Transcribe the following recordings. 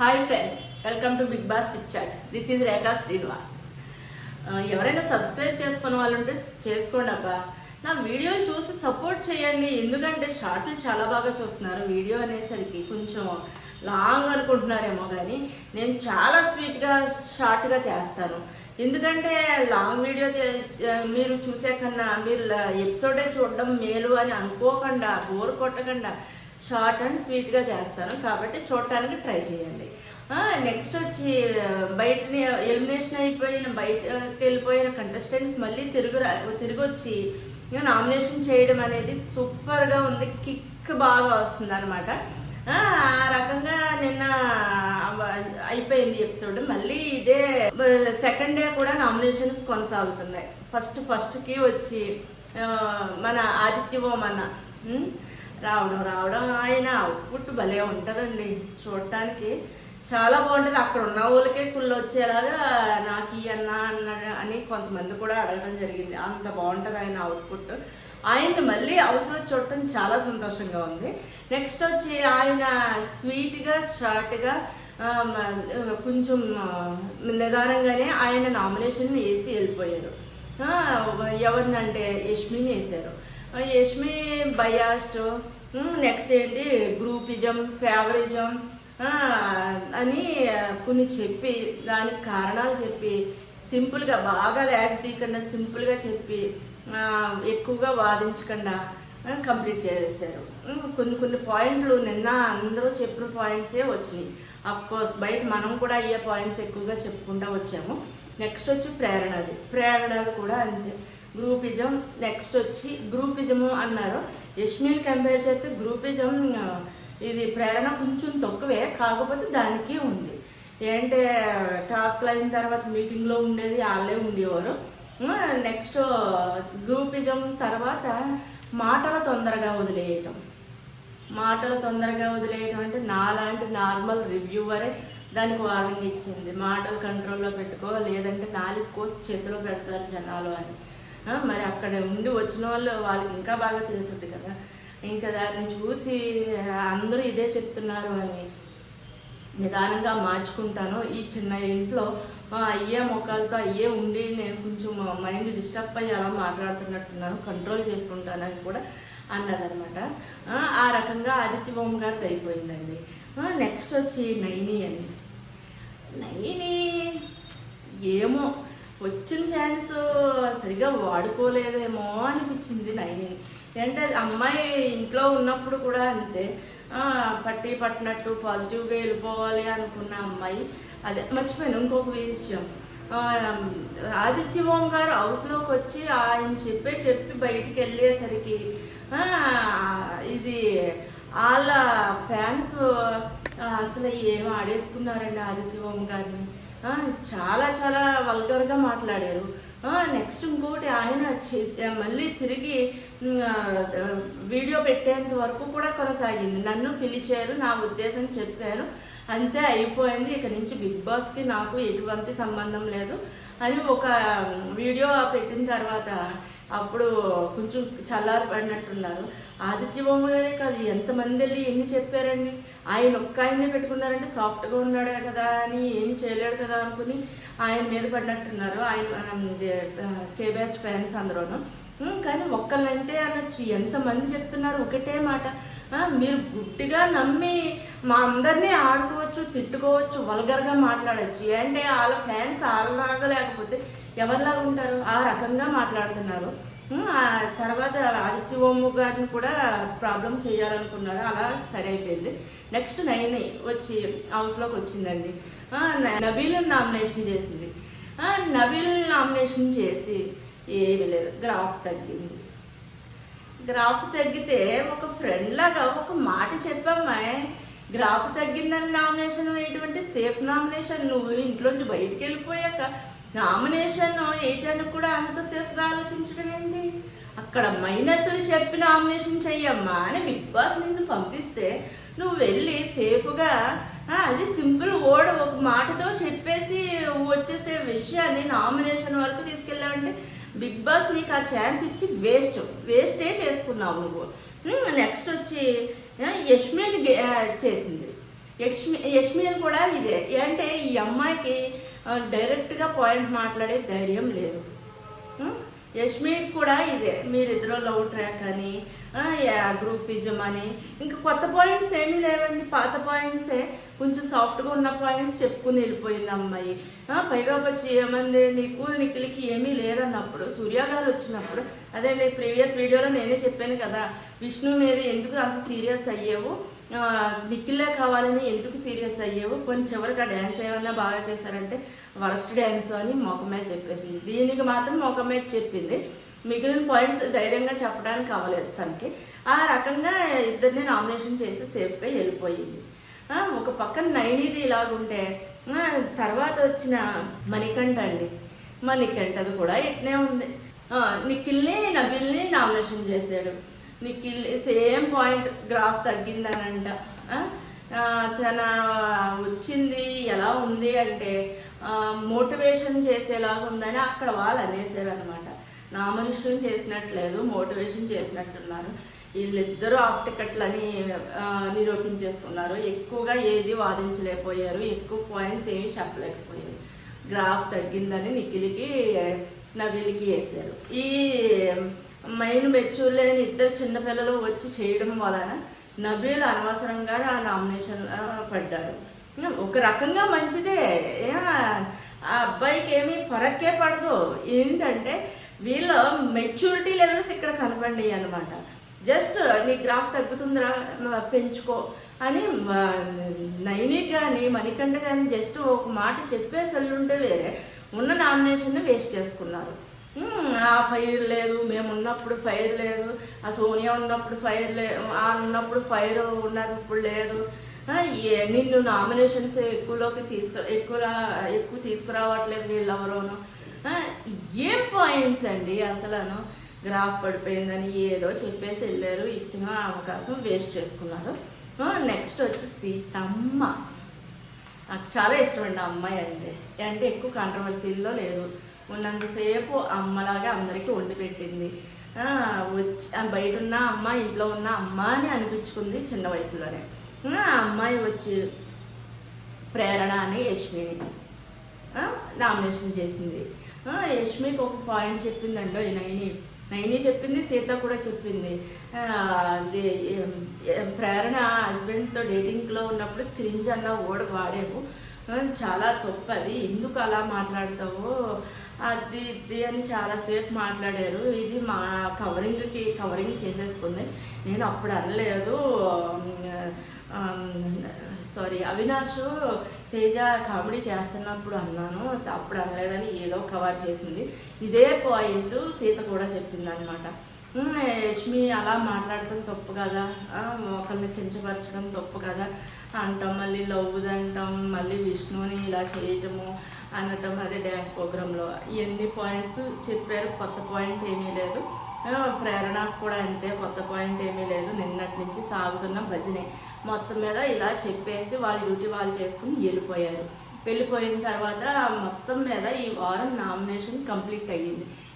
Hi friends, welcome to Bigg Boss chit chat. This is Rekha Srinivas. ఎవరైనా subscribe చేసుకున్న వాళ్ళు ఉంటే చేసుకోండి అబ్బా. నా వీడియోని చూసి సపోర్ట్ చేయండి. ఎందుకంటే షార్ట్లు చాలా బాగా చూస్తున్నారు. వీడియో అనేసరికి కొంచెం లాంగ్ అనుకుంటున్నారేమో, కానీ నేను చాలా స్వీట్గా షార్ట్గా చేస్తాను. ఎందుకంటే లాంగ్ వీడియో మీరు చూసే కన్నా మీరు ఎపిసోడే చూడడం మేలు అని అనుకోకుండా, బోర్ కొట్టకుండా షార్ట్ అండ్ స్వీట్గా చేస్తాను. కాబట్టి చూడటానికి ట్రై చేయండి. నెక్స్ట్ వచ్చి బయటని ఎలిమినేషన్ అయిపోయిన బయటకు వెళ్ళిపోయిన కంటెస్టెంట్స్ మళ్ళీ తిరిగి వచ్చి నామినేషన్ చేయడం అనేది సూపర్గా ఉంది. కిక్ బాగా వస్తుంది అనమాట. ఆ రకంగా నిన్న అయిపోయింది ఎపిసోడ్. మళ్ళీ ఇదే సెకండ్ డే కూడా నామినేషన్స్ కొనసాగుతున్నాయి. ఫస్ట్కి వచ్చి మన ఆదిత్య ఓమన్న రావడం ఆయన అవుట్పుట్ భలే ఉంటుందండి. చూడటానికి చాలా బాగుంటుంది. అక్కడ ఉన్న వాళ్ళకే కుళ్ళు వచ్చేలాగా నాకు ఈ అన్న అని కొంతమంది కూడా అడగడం జరిగింది. అంత బాగుంటుంది ఆయన అవుట్పుట్. ఆయన్ని మళ్ళీ అవసరం చూడటం చాలా సంతోషంగా ఉంది. నెక్స్ట్ వచ్చి ఆయన స్వీట్గా షార్ట్గా కొంచెం నిదానంగానే ఆయన నామినేషన్ వేసి వెళ్ళిపోయారు. ఎవరినంటే యష్మిని వేశారు. యష్మి బయాస్ట్, నెక్స్ట్ ఏంటి గ్రూపిజం, ఫేవరిజం అని కొన్ని చెప్పి దానికి కారణాలు చెప్పి సింపుల్గా బాగా లేక తీయకుండా సింపుల్గా చెప్పి ఎక్కువగా వాదించకుండా కంప్లీట్ చేసేసారు. కొన్ని పాయింట్లు నిన్న అందరూ చెప్పిన పాయింట్సే వచ్చినాయి. అఫ్కోర్స్ బయట మనం కూడా అయ్యే పాయింట్స్ ఎక్కువగా చెప్పుకుంటూ వచ్చాము. నెక్స్ట్ వచ్చి ప్రేరణది కూడా అంతే. గ్రూపిజం, నెక్స్ట్ వచ్చి గ్రూపిజము అన్నారు. యష్మిని కంపేర్ చేస్తే గ్రూపిజం ఇది ప్రేరణ కొంచెం తక్కువే, కాకపోతే దానికి ఉంది. ఏంటంటే టాస్క్లు అయిన తర్వాత మీటింగ్లో ఉండేది వాళ్ళే ఉండేవారు. నెక్స్ట్ గ్రూపిజం తర్వాత మాటలు తొందరగా వదిలేయటం అంటే నాలాంటి నార్మల్ రివ్యూవరే దానికి వార్నింగ్ ఇచ్చింది. మాటలు కంట్రోల్లో పెట్టుకో, లేదంటే 4 కోసి చేతిలో పెడతారు జనాలు అని. మరి అక్కడ ఉండి వచ్చిన వాళ్ళకి ఇంకా బాగా తెలుస్తుంది కదా. ఇంకా దాన్ని చూసి అందరూ ఇదే చెప్తున్నారు అని నిదానంగా మార్చుకుంటాను. ఈ చిన్న ఇంట్లో అయ్యే మొక్కలతో అయ్యే ఉండి నేను కొంచెం మైండ్ డిస్టర్బ్ అయ్యి అలా మాట్లాడుతున్నట్టున్నాను, కంట్రోల్ చేసుకుంటానని కూడా అన్నదనమాట. ఆ రకంగా ఆదిత్య ఓం గారిది అయిపోయిందండి. నెక్స్ట్ వచ్చి నైని ఏమో వచ్చిన ఛాన్స్ సరిగా వాడుకోలేదేమో అనిపించింది నైని. అంటే అమ్మాయి ఇంట్లో ఉన్నప్పుడు కూడా అంతే పట్టినట్టు పాజిటివ్గా వెళ్ళిపోవాలి అనుకున్న అమ్మాయి. అదే మర్చిపోయాను ఇంకొక విషయం. ఆదిత్య ఓం గారు హౌస్లోకి వచ్చి ఆయన చెప్పి బయటికి వెళ్ళేసరికి ఇది వాళ్ళ ఫ్యాన్స్ అసలు ఏం ఆడేసుకున్నారండి ఆదిత్య ఓం గారిని. చాలా చాలా వల్గర్గా మాట్లాడారు. నెక్స్ట్ ఇంకోటి ఆయన మళ్ళీ తిరిగి వీడియో పెట్టేంత వరకు కూడా కొనసాగింది. నన్ను పిలిచారు, నా ఉద్దేశం చెప్పాను, అంతే అయిపోయింది, ఇక నుంచి బిగ్ బాస్కి నాకు ఎటువంటి సంబంధం లేదు అని ఒక వీడియో పెట్టిన తర్వాత అప్పుడు కొంచెం చల్లారి పడినట్టున్నారు. ఆదిత్య ఓం గారే కాదు, ఎంతమంది వెళ్ళి ఎన్ని చెప్పారండి. ఆయన ఒక్క ఆయనే పెట్టుకున్నారంటే సాఫ్ట్గా ఉన్నాడే కదా అని ఏమి చేయలేడు కదా అనుకుని ఆయన మీద పడినట్టున్నారు. ఆయన కే బ్యాచ్ ఫ్యాన్స్ అందరూను. కానీ ఒక్కళ్ళంటే అనొచ్చు, ఎంతమంది చెప్తున్నారు ఒకటే మాట. మీరు గుడ్డిగా నమ్మి మా అందరినీ ఆడుకోవచ్చు, తిట్టుకోవచ్చు, వల్గర్గా మాట్లాడచ్చు. అంటే వాళ్ళ ఫ్యాన్స్ వాళ్ళలాగా లేకపోతే ఎవరిలాగా ఉంటారు? ఆ రకంగా మాట్లాడుతున్నారు. తర్వాత ఆదిత్య ఓం గారిని కూడా ప్రాబ్లం చేయాలనుకున్నారు. అలా సరి అయిపోయింది. నెక్స్ట్ నైని వచ్చి హౌస్లోకి వచ్చిందండి. నబీల్ నామినేషన్ చేసింది. నబీల్ నామినేషన్ చేసి ఏమీ లేదు, గ్రాఫ్ తగ్గింది. గ్రాఫ్ తగ్గితే ఒక ఫ్రెండ్ లాగా ఒక మాట చెప్పమ్మాయి. గ్రాఫ్ తగ్గిందని నామినేషన్ వేయటువంటి సేఫ్ నామినేషన్. నువ్వు ఇంట్లోంచి బయటికి వెళ్ళిపోయాక నామినేషన్ వేయటానికి కూడా అంత సేఫ్గా ఆలోచించడం ఏంటి? అక్కడ మైనస్లు చెప్పి నామినేషన్ చెయ్యమ్మా అని బిగ్ బాస్ నిన్ను పంపిస్తే నువ్వు వెళ్ళి సేఫ్గా అది సింపుల్ ఒక మాటతో చెప్పేసి వచ్చేసే విషయాన్ని నామినేషన్ వరకు తీసుకెళ్ళావంటే బిగ్ బాస్ నీకు ఆ ఛాన్స్ ఇచ్చి వేస్టే చేసుకున్నావు నువ్వు. నెక్స్ట్ వచ్చి యష్మిని చేసింది. యష్మిని కూడా ఇదే. అంటే ఈ అమ్మాయికి డైరెక్ట్గా పాయింట్ మాట్లాడే ధైర్యం లేదు. యష్మికి కూడా ఇదే, మీరిద్దరూ లవ్ ట్రాక్ అని, గ్రూపిజం అని, ఇంకా కొత్త పాయింట్స్ ఏమీ లేవండి. పాత పాయింట్సే, కొంచెం సాఫ్ట్గా ఉన్న పాయింట్స్ చెప్పుకుని వెళ్ళిపోయింది అమ్మాయి. పైగా వచ్చి ఏమంది, నీకు నిఖిల్కి ఏమీ లేదన్నప్పుడు సూర్య గారు వచ్చినప్పుడు, అదే నేను ప్రీవియస్ వీడియోలో నేనే చెప్పాను కదా, విష్ణు మీద ఎందుకు అంత సీరియస్ అయ్యేవు, నిఖిల్లే కావాలని ఎందుకు సీరియస్ అయ్యేవు, కొంచెం చివరికి ఆ డ్యాన్స్ ఏమన్నా బాగా చేశారంటే వరస్ట్ డ్యాన్స్ అని మొఖమే చెప్పేసింది. దీనికి మాత్రం మొఖమే చెప్పింది, మిగిలిన పాయింట్స్ ధైర్యంగా చెప్పడానికి అవ్వలేదు తనకి. ఆ రకంగా ఇద్దరిని నామినేషన్ చేసి సేఫ్గా వెళ్ళిపోయింది. ఒక పక్కన నైనిది ఇలాగుంటే తర్వాత వచ్చిన మణికంఠ అండి, మణికంఠది కూడా ఇట్నే ఉంది. నిఖిల్ని నబిల్ని నామినేషన్ చేశాడు. నిఖిల్ సేమ్ పాయింట్, గ్రాఫ్ తగ్గిందనంట. తన వచ్చింది ఎలా ఉంది అంటే మోటివేషన్ చేసేలాగా ఉందని అక్కడ వాళ్ళు అనేసారు అనమాట. నామినేషన్ చేసినట్లేదు, మోటివేషన్ చేసినట్టున్నారు. వీళ్ళిద్దరూ ఆఫ్ టికెట్లని నిరూపించేసుకున్నారు. ఎక్కువగా ఏది వాదించలేకపోయారు, ఎక్కువ పాయింట్స్ ఏమీ చెప్పలేకపోయారు. గ్రాఫ్ తగ్గిందని నిఖిల్కి నబిల్కి వేశారు. ఈ మైండ్ మెచ్యూర్ లేని ఇద్దరు చిన్నపిల్లలు వచ్చి చేయడం వలన నబీల్ అనవసరంగా ఆ నామినేషన్ పడ్డాడు. ఒక రకంగా మంచిదే, ఆ అబ్బాయికి ఏమీ ఫరక్కే పడదు. ఏంటంటే వీళ్ళ మెచ్యూరిటీ లెవెల్స్ ఇక్కడ కనపడి అనమాట. జస్ట్ నీ గ్రాఫ్ తగ్గుతుందిరా పెంచుకో అని నైనిక్ కానీ మణికంఠ కానీ జస్ట్ ఒక మాట చెప్పేసి వెళ్ళుంటే వేరే, ఉన్న నామినేషన్ని వేస్ట్ చేసుకున్నారు. ఆ ఫైర్ లేదు, మేము ఉన్నప్పుడు ఫైర్ లేదు, ఆ సోనియా ఉన్నప్పుడు ఫైర్ లేదు, ఆ ఉన్నప్పుడు ఫైర్ ఉన్నప్పుడు లేదు, నిన్ను నామినేషన్స్ ఎక్కువ తీసుకురావట్లేదు వీళ్ళెవరోను. ఏం పాయింట్స్ అండి అసలు. గ్రాఫ్ పడిపోయిందని ఏదో చెప్పేసి వెళ్ళారు, ఇచ్చిన అవకాశం వేస్ట్ చేసుకున్నారు. నెక్స్ట్ వచ్చి సీతమ్మ. నాకు చాలా ఇష్టం అండి ఆ అమ్మాయి అంటే ఎక్కువ కాంట్రవర్సీల్లో లేదు. ఉన్నంతసేపు అమ్మలాగా అందరికీ వండి పెట్టింది. వచ్చి బయట ఉన్న అమ్మ, ఇంట్లో ఉన్న అమ్మ అని అనిపించుకుంది చిన్న వయసులోనే. ఆ అమ్మాయి వచ్చి ప్రేరణ అని యష్మిని నామినేషన్ చేసింది. యష్మికి ఒక పాయింట్ చెప్పిందండి నైని చెప్పింది, సీత కూడా చెప్పింది. ప్రేరణ హస్బెండ్తో డేటింగ్లో ఉన్నప్పుడు క్రింజ్ అన్న వర్డ్ వాడేవు, చాలా తప్పు అది, ఎందుకు అలా మాట్లాడతావు అది ఇది అని చాలాసేపు మాట్లాడారు. ఇది మా కవరింగ్ చేసేసుకుంది. నేను అప్పుడు అనలేదు, సారీ అవినాష్ తేజ కామెడీ చేస్తున్నప్పుడు అన్నాను, అప్పుడు అనలేదని ఏదో కవర్ చేసింది. ఇదే పాయింట్ సీత కూడా చెప్పింది అనమాట. యష్మి అలా మాట్లాడటం తప్పు కదా, ఒకరిని కించపరచడం తప్పు కదా అంటాం, మళ్ళీ లవ్ అంటాం, మళ్ళీ విష్ణుని ఇలా చేయటము అనటం, అదే డ్యాన్స్ ప్రోగ్రాంలో ఎన్ని పాయింట్స్ చెప్పారు, కొత్త పాయింట్ ఏమీ లేదు. ప్రేరణకు కూడా అంతే, కొత్త పాయింట్ ఏమీ లేదు. నిన్నటి నుంచి సాగుతున్న భజనే మొత్తం మీద ఇలా చెప్పేసి వాళ్ళ డ్యూటీ వాళ్ళు చేసుకుని వెళ్ళిపోయిన తర్వాత మొత్తం మీద ఈ వారం నామినేషన్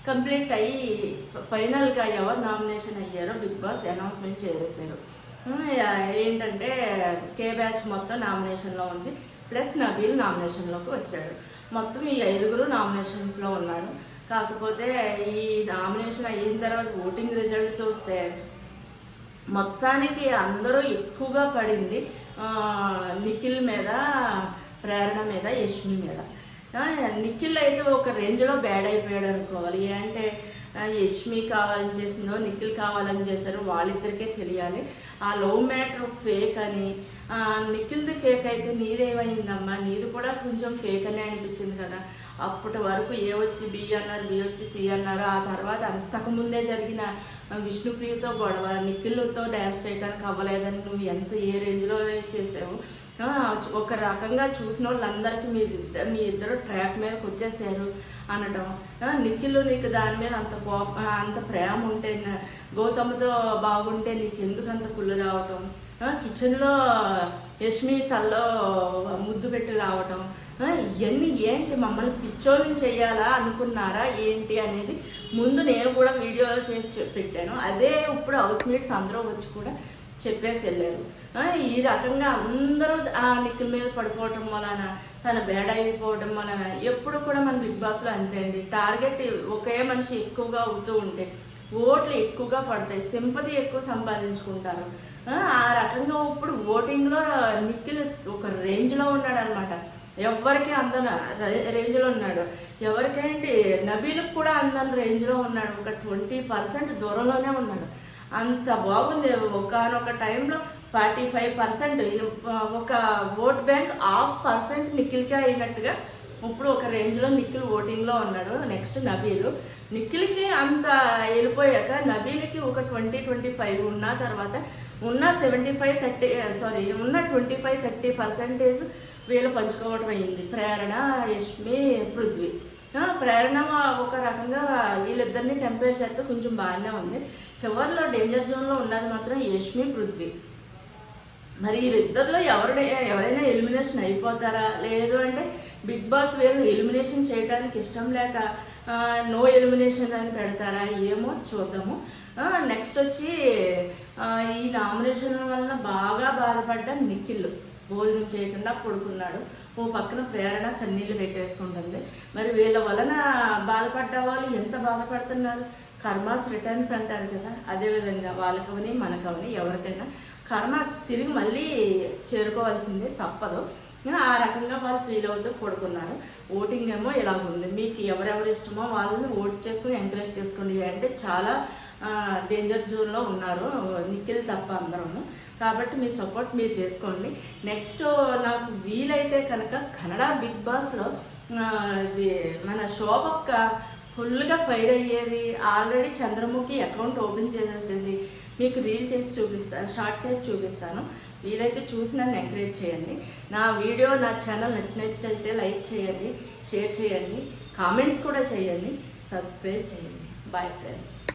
కంప్లీట్ అయ్యి ఫైనల్గా ఎవరు నామినేషన్ అయ్యారో బిగ్ బాస్ అనౌన్స్మెంట్ చేసేసారు. ఏంటంటే కే బ్యాచ్ మొత్తం నామినేషన్లో ఉంది, ప్లస్ నబీల్ నామినేషన్లోకి వచ్చాడు. మొత్తం ఈ 5 నామినేషన్స్లో ఉన్నారు. కాకపోతే ఈ నామినేషన్ అయిన తర్వాత ఓటింగ్ రిజల్ట్ చూస్తే మొత్తానికి అందరూ ఎక్కువగా పడింది నిఖిల్ మీద, ప్రేరణ మీద, యష్మి మీద. నిఖిల్ అయితే ఒక రేంజ్లో బ్యాడ్ అయిపోయాడు అనుకోవాలి. అంటే యష్మి కావాలని చేసిందో నిఖిల్ కావాలని చేశారు వాళ్ళిద్దరికే తెలియాలి. ఆ లవ్ మ్యాటర్ ఫేక్ అని, నిఖిల్ది ఫేక్ అయితే నీదేమైందమ్మా, నీది కూడా కొంచెం ఫేక్ అనే అనిపించింది కదా. అప్పటి వరకు ఏ వచ్చి బి అన్నారు, బి వచ్చి సి అన్నారు. ఆ తర్వాత అంతకుముందే జరిగిన విష్ణుప్రియతో గొడవ, నిఖిల్తో డ్యాన్స్ చేయడానికి అవ్వలేదని నువ్వు ఏ రేంజ్లో చేసావు. ఒక రకంగా చూసిన వాళ్ళందరికీ మీ ఇద్దరు ట్రాక్ మీదకి వచ్చేసారు అనడం. నిఖిల్ నీకు దాని మీద అంత ప్రేమ ఉంటే, గౌతమ్తో బాగుంటే నీకు ఎందుకు అంత కుళ్ళు రావటం, కిచెన్లో యష్మి తల్లో ముద్దు పెట్టి రావటం, ఇవన్నీ ఏంటి, మమ్మల్ని పిచ్చోళ్ళని చేయాలా అనుకున్నారా ఏంటి అనేది ముందు నేను కూడా వీడియో చేసి పెట్టాను. అదే ఇప్పుడు హౌస్ మేట్స్ అందరూ వచ్చి కూడా చెప్పేసి వెళ్ళారు. ఈ రకంగా అందరూ ఆ నిఖిల్ మీద పడిపోవటం వలన, తన బేడ అయిపోవడం వలన ఎప్పుడు కూడా మన బిగ్ బాస్లో అంతే అండి. టార్గెట్ ఒకే మనిషి ఎక్కువగా అవుతూ ఉంటే ఓట్లు ఎక్కువగా పడతాయి, సింపతి ఎక్కువ సంపాదించుకుంటారు. ఆ రకంగా ఇప్పుడు ఓటింగ్లో నిఖిల్ ఒక రేంజ్లో ఉన్నాడు అనమాట. ఎవరికి అందని రేంజ్లో ఉన్నాడు. ఎవరికేంటి నబీలకు కూడా అందని రేంజ్లో ఉన్నాడు. ఒక 20% దూరంలోనే ఉన్నాడు. అంత బాగుంది. ఒకనొక టైంలో 45% ఒక ఓట్ బ్యాంక్ 0.5% నిఖిల్కే అయినట్టుగా ఇప్పుడు ఒక రేంజ్లో నిఖిల్ ఓటింగ్లో ఉన్నాడు. నెక్స్ట్ నబీలు. నిఖిల్కి అంత వెళ్ళిపోయాక నబీల్కి ఒక 20-25 ఉన్న తర్వాత ఉన్న 25-30% వీళ్ళు పంచుకోవడం అయింది. ప్రేరణ, యష్మి, పృథ్వీ. ప్రేరణ ఒక రకంగా వీళ్ళిద్దరిని కంపేర్ చేస్తే కొంచెం బాగానే ఉంది. చివరిలో డేంజర్ జోన్లో ఉన్నది మాత్రం యష్మి, పృథ్వీ. మరి వీళ్ళిద్దరిలో ఎవరైనా ఎలిమినేషన్ అయిపోతారా, లేదు అంటే బిగ్ బాస్ వీళ్ళు ఎలిమినేషన్ చేయడానికి ఇష్టం లేక నో ఎలిమినేషన్ అని పెడతారా, ఏమో చూద్దాము. నెక్స్ట్ వచ్చి ఈ నామినేషన్ వలన బాగా బాధపడ్డ నిఖిల్ భోజనం చేయకుండా పడుకున్నాడు. ఓ పక్కన ప్రేరణ కన్నీళ్ళు పెట్టేసుకుంటుంది. మరి వీళ్ళ వలన బాధపడ్డ వాళ్ళు ఎంత బాధపడుతున్నారు? కర్మాస్ రిటర్న్స్ అంటారు కదా, అదేవిధంగా వాళ్ళకవని మనకవని ఎవరికైనా కర్మ తిరిగి మళ్ళీ చేరుకోవాల్సిందే, తప్పదు. ఆ రకంగా వాళ్ళు ఫీల్ అవుతూ పడుకున్నారు. ఓటింగ్ ఏమో ఇలా ఉంది. మీకు ఎవరెవరు ఇష్టమో వాళ్ళని ఓట్ చేసుకుని ఎంకరేజ్ చేసుకోండి. అంటే చాలా డేంజర్ జోన్లో ఉన్నారు, నిఖిల్ తప్ప అందరూ. కాబట్టి మీ సపోర్ట్ మీరు చేసుకోండి. నెక్స్ట్ నాకు వీలైతే కనుక కన్నడ బిగ్ బాస్లో మన శోభక్క ఫుల్గా ఫైర్ అయ్యేది. ఆల్రెడీ చంద్రముఖి అకౌంట్ ఓపెన్ చేసేసేది. మీకు రీల్ చేసి చూపిస్తాను, షార్ట్ చేసి చూపిస్తాను. వీలైతే చూసి నన్ను ఎంకరేజ్ చేయండి. నా వీడియో, నా ఛానల్ నచ్చినట్లయితే లైక్ చేయండి, షేర్ చేయండి, కామెంట్స్ కూడా చేయండి, సబ్స్క్రైబ్ చేయండి. Bye friends.